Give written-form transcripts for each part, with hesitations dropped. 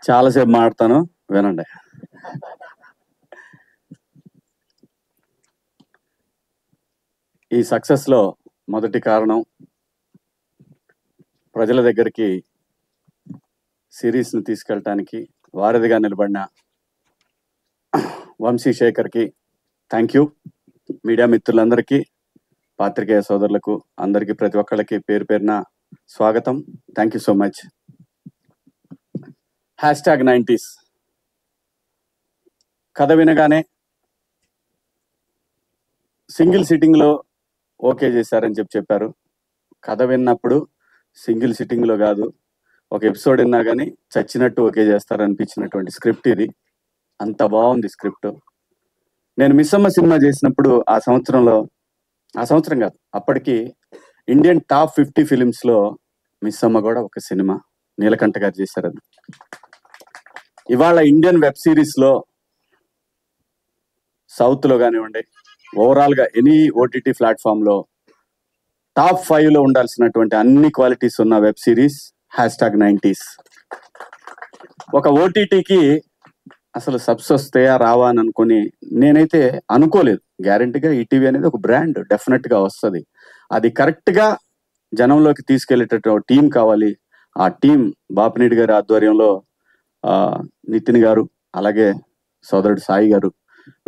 చాలాసేపు మాట్లాడతాను, వినండి. ఈ సక్సెస్లో మొదటి కారణం ప్రజల దగ్గరికి సిరీస్ని తీసుకెళ్ళటానికి వారధిగా నిలబడిన వంశీశేఖర్కి థ్యాంక్ యూ. మీడియా మిత్రులందరికీ, పాత్రికేయ సోదరులకు అందరికీ, ప్రతి ఒక్కళ్ళకి పేరు పేరున స్వాగతం. Thank you so much. #90s కథ వినగానే సింగిల్ సిట్టింగ్లో ఓకే చేశారని చెప్పారు. కథ విన్నప్పుడు సింగిల్ సిట్టింగ్లో కాదు, ఒక ఎపిసోడ్ విన్నా కానీ చచ్చినట్టు ఓకే చేస్తారనిపించినటువంటి స్క్రిప్ట్ ఇది. అంత బాగుంది స్క్రిప్ట్. నేను మిస్సమ్మ సినిమా చేసినప్పుడు ఆ సంవత్సరం కాదు, అప్పటికి ఇండియన్ టాప్ 50 ఫిలిమ్స్లో మిస్సమ్మ కూడా ఒక సినిమా నీలకంఠ గారు చేశారు. అది ఇవాళ ఇండియన్ వెబ్ సిరీస్లో సౌత్లో కానివ్వండి, ఓవరాల్గా ఎనీ ఓటీటీ ప్లాట్ఫామ్లో టాప్ 5లో ఉండాల్సినటువంటి అన్ని క్వాలిటీస్ ఉన్న వెబ్ సిరీస్ #90s. ఒక ఓటీటీకి అసలు సబ్స్ వస్తాయా రావా అని అనుకుని నేనైతే అనుకోలేదు. గ్యారంటీగా ఈటీవీ అనేది ఒక బ్రాండ్, డెఫినెట్గా వస్తుంది. అది కరెక్ట్గా జనంలోకి తీసుకెళ్లేటటువంటి టీం కావాలి. ఆ టీం బాపినీడి గారి ఆధ్వర్యంలో నితిన్ గారు, అలాగే సోదరుడు సాయి గారు,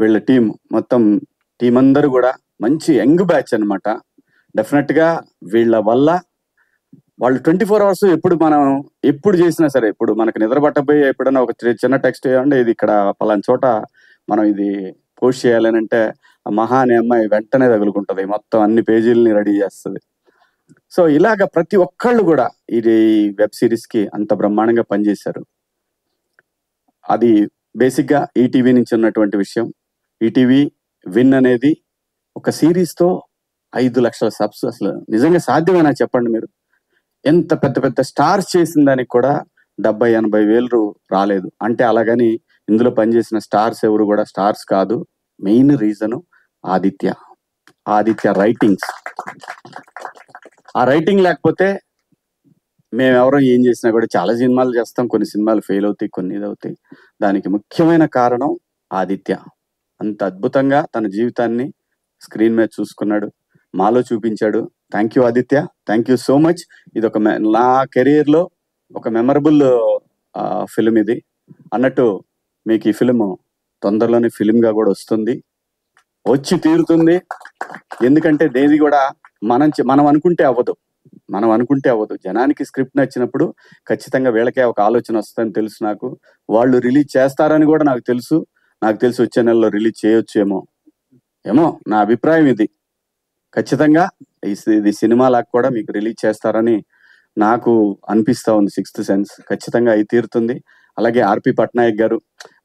వీళ్ళ టీం, మొత్తం టీం అందరూ కూడా మంచి యంగ్ బ్యాచ్ అనమాట. డెఫినెట్గా వీళ్ళ వల్ల వాళ్ళు 24 hours ఎప్పుడు చేసినా సరే, ఇప్పుడు మనకు నిద్ర పట్టబోయి ఎప్పుడైనా ఒక చిన్న టెక్స్ట్ చేయాలంటే ఇది ఇక్కడ పలానా చోట మనం ఇది పోస్ట్ చేయాలని అంటే ఆ మహా అనే అమ్మాయి వెంటనే తగులుకుంటుంది, మొత్తం అన్ని పేజీలని రెడీ చేస్తుంది. సో ఇలాగ ప్రతి ఒక్కళ్ళు కూడా ఇది వెబ్ సిరీస్కి అంత బ్రహ్మాండంగా పనిచేశారు. అది బేసిక్గా ఈటీవీ నుంచి ఉన్నటువంటి విషయం. ఈటీవీ విన్ అనేది ఒక సిరీస్తో 5 లక్షల సబ్స్ అసలు నిజంగా సాధ్యమేనా చెప్పండి మీరు? ఎంత పెద్ద పెద్ద స్టార్స్ చేసిన దానికి కూడా 70-80 వేలు రాలేదు అంటే, అలాగని ఇందులో పనిచేసిన స్టార్స్ ఎవరు కూడా స్టార్స్ కాదు. Main reason Aditya writings. ఆ రైటింగ్ లేకపోతే మేమెవరో ఏం చేసినా కూడా, చాలా సినిమాలు చేస్తాం, కొన్ని సినిమాలు ఫెయిల్ అవుతాయి, కొన్ని ఇదవుతాయి. దానికి ముఖ్యమైన కారణం ఆదిత్య. అంత అద్భుతంగా తన జీవితాన్ని స్క్రీన్ మీద చూసుకున్నాడు, మాలో చూపించాడు. Thank you Aditya, thank you so much. ఇది ఒక నా కెరీర్లో ఒక మెమరబుల్ ఫిలిం ఇది. అన్నట్టు మీకు ఈ ఫిలిం తొందరలోనే ఫిలింగా కూడా వచ్చి తీరుతుంది. ఎందుకంటే దేది కూడా మనం అనుకుంటే అవ్వదు. జనానికి స్క్రిప్ట్ నచ్చినప్పుడు ఖచ్చితంగా వీళ్ళకే ఒక ఆలోచన వస్తుందని తెలుసు నాకు. వాళ్ళు రిలీజ్ చేస్తారని కూడా నాకు తెలుసు వచ్చే నెలలో రిలీజ్ చేయొచ్చేమో నా అభిప్రాయం ఇది. ఖచ్చితంగా ఇది సినిమా లాగా కూడా మీకు రిలీజ్ చేస్తారని నాకు అనిపిస్తా ఉంది. 6th సెన్స్ ఖచ్చితంగా అయి తీరుతుంది. అలాగే ఆర్పి పట్నాయక్ గారు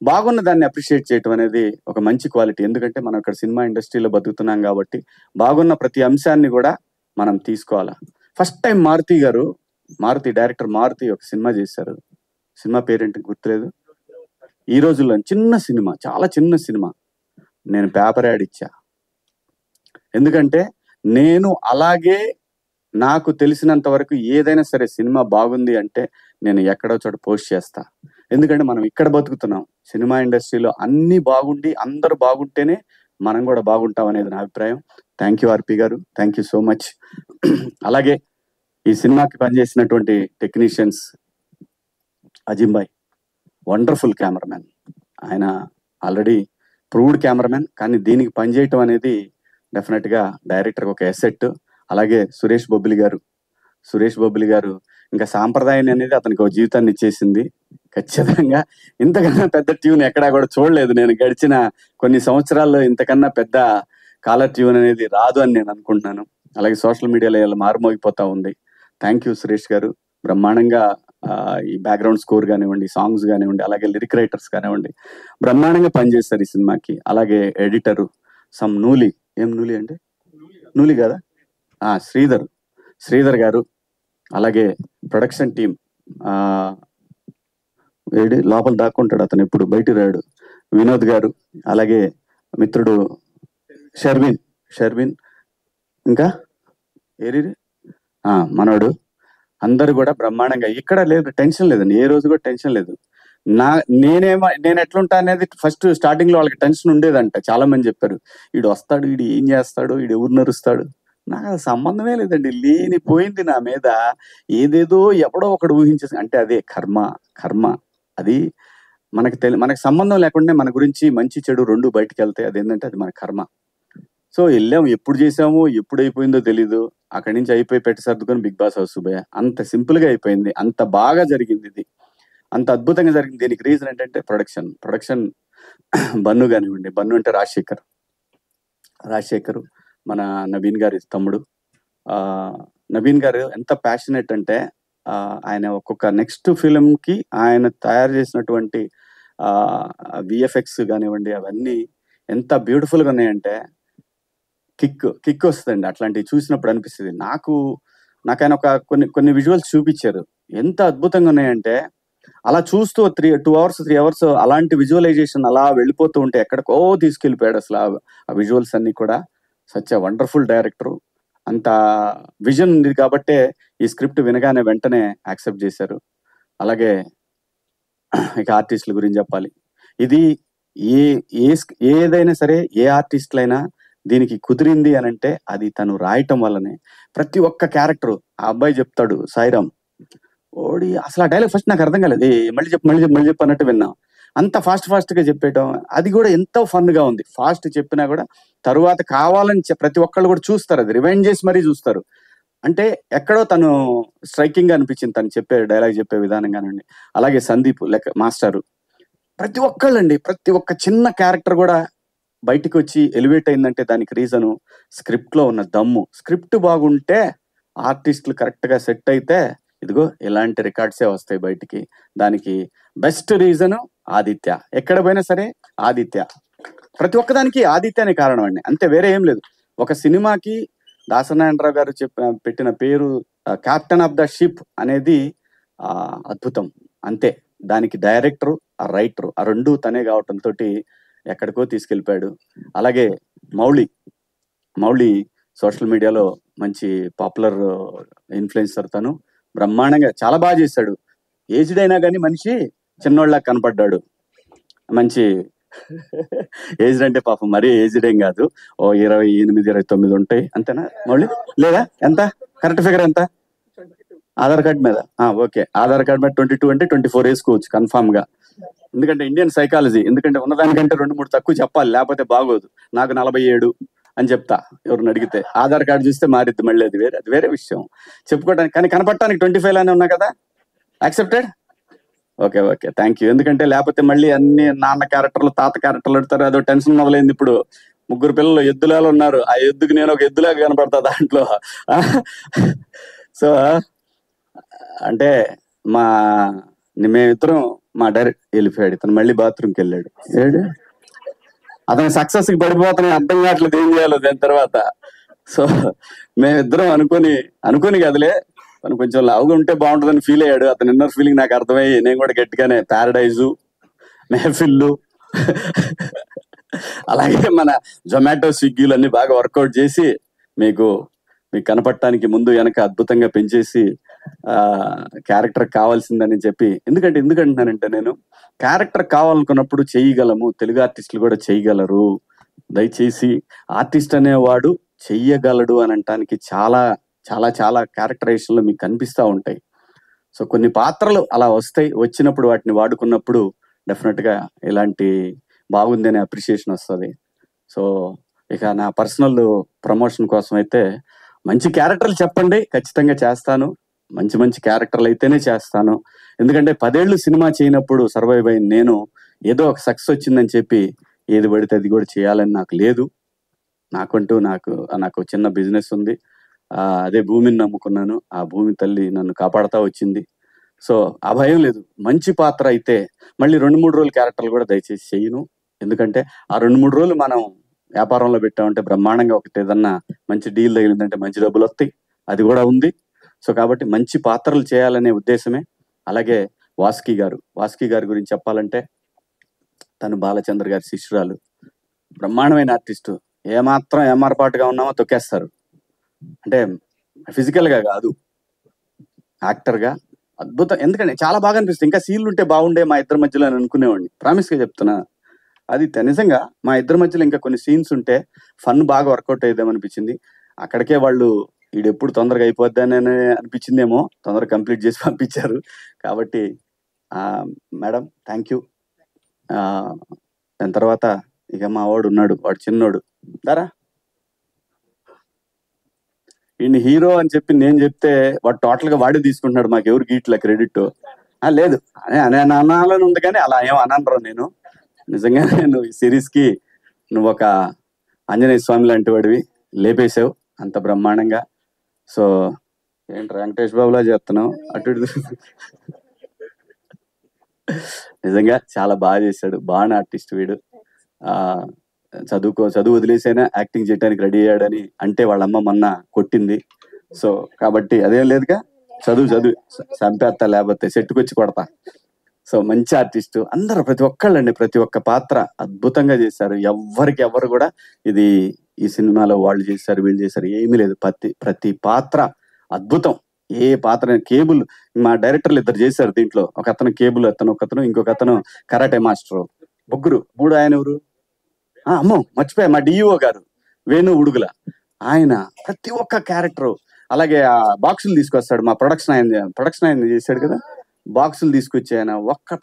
బాగున్న దాన్ని అప్రిషియేట్ చేయటం అనేది ఒక మంచి క్వాలిటీ. ఎందుకంటే మనం ఇక్కడ సినిమా ఇండస్ట్రీలో బతుకుతున్నాం కాబట్టి బాగున్న ప్రతి అంశాన్ని కూడా మనం తీసుకోవాలా. ఫస్ట్ టైం డైరెక్టర్ మారుతి ఒక సినిమా చేశారు. సినిమా పేరేంటి గుర్తులేదు. ఈ రోజుల్లో చిన్న సినిమా, చాలా చిన్న సినిమా. నేను పేపర్ యాడ్ ఇచ్చా. ఎందుకంటే నేను అలాగే నాకు తెలిసినంత వరకు ఏదైనా సరే సినిమా బాగుంది అంటే నేను ఎక్కడో చోట పోస్ట్ చేస్తా. ఎందుకంటే మనం ఇక్కడ బతుకుతున్నాం. సినిమా ఇండస్ట్రీలో అన్ని బాగుండి అందరూ బాగుంటేనే మనం కూడా బాగుంటాం అనేది నా అభిప్రాయం. థ్యాంక్ యూ ఆర్పి గారు, థ్యాంక్ యూ సో మచ్. అలాగే ఈ సినిమాకి పనిచేసినటువంటి టెక్నీషియన్స్, అజింబాయ్ వండర్ఫుల్ కెమెరామెన్. ఆయన ఆల్రెడీ ప్రూవ్డ్ కెమెరామెన్, కానీ దీనికి పనిచేయటం అనేది డెఫినెట్గా డైరెక్టర్ ఒక ఎసెట్. అలాగే సురేష్ బొబ్బిలి గారు ఇంకా సాంప్రదాయాన్ని అనేది అతనికి ఒక జీవితాన్ని ఇచ్చేసింది. ఖచ్చితంగా ఇంతకన్నా పెద్ద ట్యూన్ ఎక్కడా కూడా చూడలేదు నేను గడిచిన కొన్ని సంవత్సరాల్లో. ఇంతకన్నా పెద్ద కాలర్ ట్యూన్ అనేది రాదు అని నేను అనుకుంటున్నాను. అలాగే సోషల్ మీడియాలో ఇలా మారుమోగిపోతా ఉంది. థ్యాంక్ యూ సురేష్ గారు. బ్రహ్మాండంగా ఈ బ్యాక్గ్రౌండ్ స్కోర్ కానివ్వండి, సాంగ్స్ కానివ్వండి, అలాగే లిరిక్ రైటర్స్ కానివ్వండి, బ్రహ్మాండంగా పనిచేస్తారు ఈ సినిమాకి. అలాగే ఎడిటరు నూలి అంటే నూలి కదా, శ్రీధర్ గారు. అలాగే ప్రొడక్షన్ టీం లోపల దాక్కుంటాడు, అతను ఎప్పుడు బయట రాడు, వినోద్ గారు. అలాగే మిత్రుడు షర్విన్ ఇంకా మనోడు. అందరూ కూడా బ్రహ్మాండంగా, ఇక్కడ లేదు టెన్షన్ లేదండి, ఏ రోజు కూడా టెన్షన్ లేదు. నా నేను ఎట్లుంటా అనేది ఫస్ట్ స్టార్టింగ్ లో వాళ్ళకి టెన్షన్ ఉండేదంట. చాలా మంది చెప్పారు, ఈడు వస్తాడు, ఈడు ఏం చేస్తాడు, ఈడు ఎవరు నరుస్తాడు. నాకు అది సంబంధమే లేదండి. లేనిపోయింది నా మీద ఏదేదో ఎవడో ఒకడు ఊహించేసి, అంటే అదే కర్మ. కర్మ అది మనకి సంబంధం లేకుండా మన గురించి మంచి చెడు రెండు బయటకు వెళ్తాయి. అదేంటంటే అది మన కర్మ. సో వెళ్ళాము, ఎప్పుడు చేసాము, ఎప్పుడు అయిపోయిందో తెలీదు. అక్కడి నుంచి అయిపోయి పెట్టి సర్దుకొని బిగ్ బాస్ హౌస్ పోయా. అంత సింపుల్ గా అయిపోయింది, అంత బాగా జరిగింది ఇది, అంత అద్భుతంగా జరిగింది. దీనికి రీజన్ ఏంటంటే ప్రొడక్షన్ బన్ను కానివ్వండి. బన్ను అంటే రాజశేఖర్ మన నవీన్ గారి తమ్ముడు. నవీన్ గారు ఎంత ప్యాషనెట్ అంటే ఆయన ఒక్కొక్క నెక్స్ట్ ఫిలిం కి ఆయన తయారు చేసినటువంటి విఎఫ్ఎక్స్ కానివ్వండి, అవన్నీ ఎంత బ్యూటిఫుల్ గా ఉన్నాయంటే కిక్ వస్తుందండి. అట్లాంటివి చూసినప్పుడు అనిపిస్తుంది నాకు. ఆయన ఒక కొన్ని విజువల్స్ చూపించారు, ఎంత అద్భుతంగా ఉన్నాయంటే అలా చూస్తూ 2 hours 3 hours అలాంటి విజువలైజేషన్ అలా వెళ్ళిపోతూ ఉంటే ఎక్కడికో తీసుకెళ్లిపోయాడు అసలు ఆ విజువల్స్ అన్ని కూడా. Such a wonderful director. అంత విజన్ ఉంది కాబట్టే ఈ స్క్రిప్ట్ వినగానే వెంటనే యాక్సెప్ట్ చేశారు. అలాగే ఇక ఆర్టిస్టుల గురించి చెప్పాలి. ఇది ఏదైనా సరే, ఏ ఆర్టిస్టులైనా దీనికి కుదిరింది అని అంటే అది తను రాయటం వల్లనే. ప్రతి ఒక్క క్యారెక్టర్, ఆ అబ్బాయి చెప్తాడు సాయిరామ్, ఓడి అసలు ఆ డైలాగ్ ఫస్ట్ నాకు అర్థం కాలేదు. మళ్ళీ చెప్పు అన్నట్టు విన్నా. అంత ఫాస్ట్ గా చెప్పేయటం, అది కూడా ఎంతో ఫన్ గా ఉంది. ఫాస్ట్ చెప్పినా కూడా తరువాత కావాలని ప్రతి ఒక్కళ్ళు కూడా చూస్తారు, అది రివైండ్ చేసి మరీ చూస్తారు. అంటే ఎక్కడో తను స్ట్రైకింగ్ గా అనిపించింది తను చెప్పే డైలాగ్ చెప్పే విధానం కానివ్వండి. అలాగే సందీప్ లెక్క మాస్టారు, ప్రతి ఒక్కళ్ళండి, ప్రతి ఒక్క చిన్న క్యారెక్టర్ కూడా బయటికి వచ్చి ఎలివేట్ అయిందంటే దానికి రీజను స్క్రిప్ట్ లో ఉన్న దమ్ము. స్క్రిప్ట్ బాగుంటే, ఆర్టిస్టులు కరెక్ట్ గా సెట్ అయితే ఇదిగో ఇలాంటి రికార్డ్సే వస్తాయి బయటికి. దానికి బెస్ట్ రీజన్ ఆదిత్య. ఎక్కడ పోయినా సరే ఆదిత్య, ప్రతి ఒక్కదానికి ఆదిత్యనే కారణం అండి, అంతే, వేరే ఏం లేదు. ఒక సినిమాకి దాసనారాయణరావు గారు పెట్టిన పేరు కెప్టెన్ ఆఫ్ ద షిప్ అనేది అద్భుతం, అంతే. దానికి డైరెక్టర్, ఆ రైటర్, ఆ రెండు తనే కావటంతో ఎక్కడికో తీసుకెళ్ళిపోయాడు. అలాగే మౌళి సోషల్ మీడియాలో మంచి పాపులర్ ఇన్ఫ్లుయెన్సర్. తను బ్రహ్మాండంగా చాలా బాగా చేశాడు. ఏజ్డ్ అయినా కానీ మనిషి చిన్నోళ్ళ కనపడ్డాడు. మంచి ఏజ్డ్ అంటే పాపం మరీ ఏజ్డ్ ఏం కాదు, ఓ 28 29 ఉంటాయి అంతేనా మౌళి? లేదా ఎంత కరెక్ట్ ఫిగర్ ఎంత? ఆధార్ కార్డ్ మీద ఓకే, ఆధార్ కార్డ్ మీద 22 అంటే 24 వేసుకోవచ్చు కన్ఫామ్ గా. ఎందుకంటే ఇండియన్ సైకాలజీ, ఎందుకంటే ఉన్నదానికంటే 2-3 తక్కువ చెప్పాలి, లేకపోతే బాగోదు. నాకు 47 అని చెప్తా ఎవరిని అడిగితే. ఆధార్ కార్డు చూస్తే మారిద్ది మళ్ళీ, అది వేరే విషయం చెప్పుకోవడానికి. కానీ కనపడటానికి 25 లానే ఉన్నా కదా, యాక్సెప్టెడ్. Okay thank you. ఎందుకంటే లేకపోతే మళ్ళీ అన్ని నాన్న క్యారెక్టర్లు, తాత క్యారెక్టర్లు పెడతారు, అదో టెన్షన్ మొదలైంది. ఇప్పుడు 3 పిల్లలు ఎద్దులాలు ఉన్నారు, ఆ ఎద్దుకి నేను ఒక ఎద్దులాగా కనపడతా దాంట్లో. సో అంటే మేమిద్దరం, మా డైరెక్ట్ వెళ్ళిపోయాడు, ఇతను మళ్ళీ బాత్రూమ్కి వెళ్ళాడు. అతను సక్సెస్ కి పడిపోతానని అర్థం కావట్లేదు ఏం చేయాలో దాని తర్వాత. సో మేమిద్దరం అనుకోని కదలే, తను కొంచెం లావుగా ఉంటే బాగుంటుందని ఫీల్ అయ్యాడు. అతని ఇన్నర్ ఫీలింగ్ నాకు అర్థమయ్యి నేను కూడా గట్టిగానే ప్యారడైజు, మెహఫిల్లు, అలాగే మన జొమాటో, స్విగ్గీలు అన్ని బాగా వర్కౌట్ చేసి మీకు కనపడటానికి ముందు వెనక అద్భుతంగా పెంచేసి క్యారెక్టర్ కావాల్సిందని చెప్పి. ఎందుకంటున్నానంటే, నేను క్యారెక్టర్ కావాలనుకున్నప్పుడు చేయగలము, తెలుగు ఆర్టిస్టులు కూడా చేయగలరు. దయచేసి ఆర్టిస్ట్ అనేవాడు చెయ్యగలడు అని అనటానికి చాలా చాలా చాలా క్యారెక్టరైజేషన్లు మీకు కనిపిస్తూ ఉంటాయి. సో కొన్ని పాత్రలు అలా వస్తాయి, వచ్చినప్పుడు వాటిని వాడుకున్నప్పుడు డెఫినెట్ గా ఇలాంటి బాగుంది అనే అప్రిషియేషన్ వస్తుంది. సో ఇక నా పర్సనల్ ప్రమోషన్ కోసం అయితే మంచి క్యారెక్టర్లు చెప్పండి, ఖచ్చితంగా చేస్తాను. మంచి క్యారెక్టర్లు అయితేనే చేస్తాను. ఎందుకంటే 10 ఏళ్ళు సినిమా చేయనప్పుడు సర్వైవ్ అయిన నేను ఏదో ఒక సక్సెస్ వచ్చిందని చెప్పి ఏది పడితే అది కూడా చేయాలని నాకు లేదు. నాకు చిన్న బిజినెస్ ఉంది, అదే భూమిని నమ్ముకున్నాను. ఆ భూమి తల్లి నన్ను కాపాడుతూ వచ్చింది. సో ఆ భయం లేదు. మంచి పాత్ర అయితే మళ్ళీ 2-3 రోజులు క్యారెక్టర్లు కూడా దయచేసి చెయ్యను. ఎందుకంటే ఆ 2-3 రోజులు మనం వ్యాపారంలో పెట్టామంటే బ్రహ్మాండంగా ఒకటి ఏదన్నా మంచి డీల్ తగిలిందంటే మంచి డబ్బులు వస్తాయి, అది కూడా ఉంది. సో కాబట్టి మంచి పాత్రలు చేయాలనే ఉద్దేశమే. అలాగే వాసుకి గారి గురించి చెప్పాలంటే, తను బాలచంద్ర గారి శిష్యురాలు, బ్రహ్మాండమైన ఆర్టిస్టు. ఏమాత్రం ఏమార్పాటుగా ఉన్నామో తొక్కేస్తారు. అంటే ఫిజికల్ గా కాదు, యాక్టర్ గా అద్భుతం. ఎందుకంటే చాలా బాగా అనిపిస్తుంది. ఇంకా సీన్లు ఉంటే బాగుండే మా ఇద్దరి మధ్యలో అని అనుకునేవాడిని. ప్రామిస్ గా చెప్తున్నా. అది నిజంగా మా ఇద్దరి మధ్యలో ఇంకా కొన్ని సీన్స్ ఉంటే ఫన్ బాగా వర్కౌట్ అయ్యేదేమనిపించింది. అక్కడికే వాళ్ళు ఈడెప్పుడు తొందరగా అయిపోద్దని అనిపించిందేమో, తొందరగా కంప్లీట్ చేసి పంపించారు. కాబట్టి మేడం థ్యాంక్ యూ. దాని తర్వాత ఇక మా వాడు ఉన్నాడు, వాడు చిన్నోడు. దారా ఈయన హీరో అని చెప్పి నేను చెప్తే వాడు టోటల్ గా వాడే తీసుకుంటున్నాడు, మాకు ఎవరు గీట్ల క్రెడిట్ లేదు అనే అనాలని ఉంది, కానీ అలా ఏం అనరు. నేను నిజంగా నేను ఈ సిరీస్ కి నువ్వు ఒక ఆంజనేయ స్వామి లాంటి వాడివి, లేపేసావు అంత బ్రహ్మాండంగా. సో ఏంటి వెంకటేష్ బాబులా చేస్తున్నావు అటు ఇటు. నిజంగా చాలా బాగా చేశాడు, బాగా ఆర్టిస్ట్ వీడు. చదువు వదిలేసైనా యాక్టింగ్ చేయడానికి రెడీ అయ్యాడని అంటే వాళ్ళమ్మ మొన్న కొట్టింది. సో కాబట్టి అదేం లేదుగా, చదువు చంపేస్తా, లేకపోతే సెట్టుకొచ్చి కొడతా. సో మంచి ఆర్టిస్ట్ అందరూ, ప్రతి ఒక్కళ్ళండి, ప్రతి ఒక్క పాత్ర అద్భుతంగా చేశారు. ఎవరు కూడా ఇది ఈ సినిమాలో వాళ్ళు చేశారు వీళ్ళు చేశారు ఏమీ లేదు. ప్రతి పాత్ర అద్భుతం. ఏ పాత్ర కేబుల్, మా డైరెక్టర్లు ఇద్దరు చేశారు దీంట్లో. ఒక అతను కేబుల్ ఒకతను ఇంకొక అతను కరాటే మాస్టర్, ముగ్గురు. మూడు ఆయన ఎవరు, అమ్మో మర్చిపోయా, మా డిఈఓ గారు వేణు ఉడుగుల. ఆయన ప్రతి ఒక్క క్యారెక్టర్. అలాగే ఆ బాక్సులు తీసుకొస్తాడు, మా ప్రొడక్షన్ ఆయన చేశాడు కదా, బాక్సులు తీసుకొచ్చి ఆయన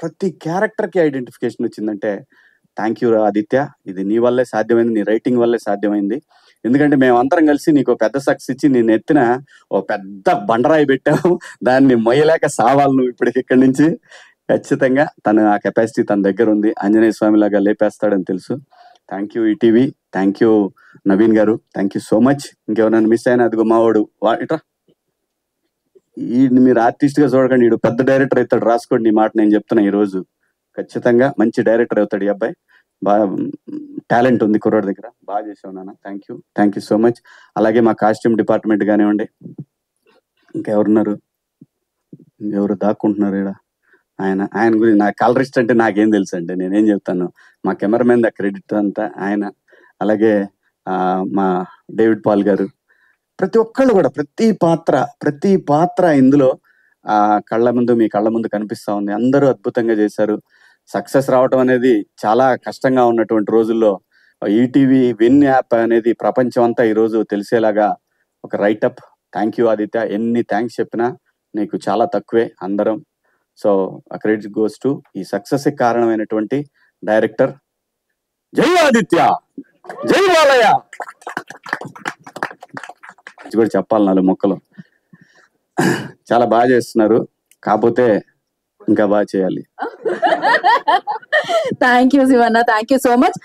ప్రతి క్యారెక్టర్ కి ఐడెంటిఫికేషన్ వచ్చిందంటే థ్యాంక్ యూ ఆదిత్య. ఇది నీ వల్లే సాధ్యమైంది, నీ రైటింగ్ వల్లే సాధ్యమైంది. ఎందుకంటే మేమందరం కలిసి నీకు పెద్ద సక్సెస్ ఇచ్చి నేను ఎత్తిన ఓ పెద్ద బండరాయి పెట్టావు, దాన్ని మొయ్యలేక సావాలి నువ్వు ఇప్పటికి ఇక్కడి నుంచి. ఖచ్చితంగా తను ఆ కెపాసిటీ తన దగ్గర ఉంది, ఆంజనేయ స్వామి లాగా లేపేస్తాడని తెలుసు. Thank you ETV, thank you Naveen గారు, థ్యాంక్ యూ సో మచ్. ఇంకెవరైనా మిస్ అయినా అదిగో మావాడు ఇట్రా, ఈ మీరు ఆర్టిస్ట్ గా చూడకండి, వీడు పెద్ద డైరెక్టర్ అవుతాడు, రాసుకోండి ఈ మాట నేను చెప్తున్నా. ఈ రోజు ఖచ్చితంగా మంచి డైరెక్టర్ అవుతాడు ఈ అబ్బాయి. బాగా టాలెంట్ ఉంది కుర్రాడి దగ్గర, బాగా చేసావు నాన్న. Thank you so much. అలాగే మా కాస్ట్యూమ్ డిపార్ట్మెంట్ కానివ్వండి, ఇంకెవరున్నారు, ఇంకెవరు దాక్కుంటున్నారు ఇక్కడ, ఆయన గురించి నా కలరిస్ట్ అంటే నాకేం తెలుసు అండి, నేనేం చెప్తాను. మా కెమెరామెన్ ద క్రెడిట్ అంతా ఆయన. అలాగే మా డేవిడ్ పాల్ గారు, ప్రతి ఒక్కళ్ళు కూడా ప్రతి పాత్ర ఇందులో మీ కళ్ళ ముందు కనిపిస్తా ఉంది. అందరూ అద్భుతంగా చేశారు. సక్సెస్ రావటం అనేది చాలా కష్టంగా ఉన్నటువంటి రోజుల్లో ఈటీవీ విన్ యాప్ అనేది ప్రపంచం అంతా ఈ రోజు తెలిసేలాగా ఒక రైటప్. థ్యాంక్ యూ ఆదిత్య, ఎన్ని థ్యాంక్స్ చెప్పినా నీకు చాలా తక్కువే అందరం. సో క్రెడిట్ గోస్ టు ఈ సక్సెస్ కి కారణమైనటువంటి డైరెక్టర్. జై ఆదిత్య, జై బాలయ్య. కూడా చెప్పాలి 4 మొక్కలు. చాలా బాగా చేస్తున్నారు, కాకపోతే ఇంకా బాగా చేయాలి. Thank you Shivanna, thank you so much.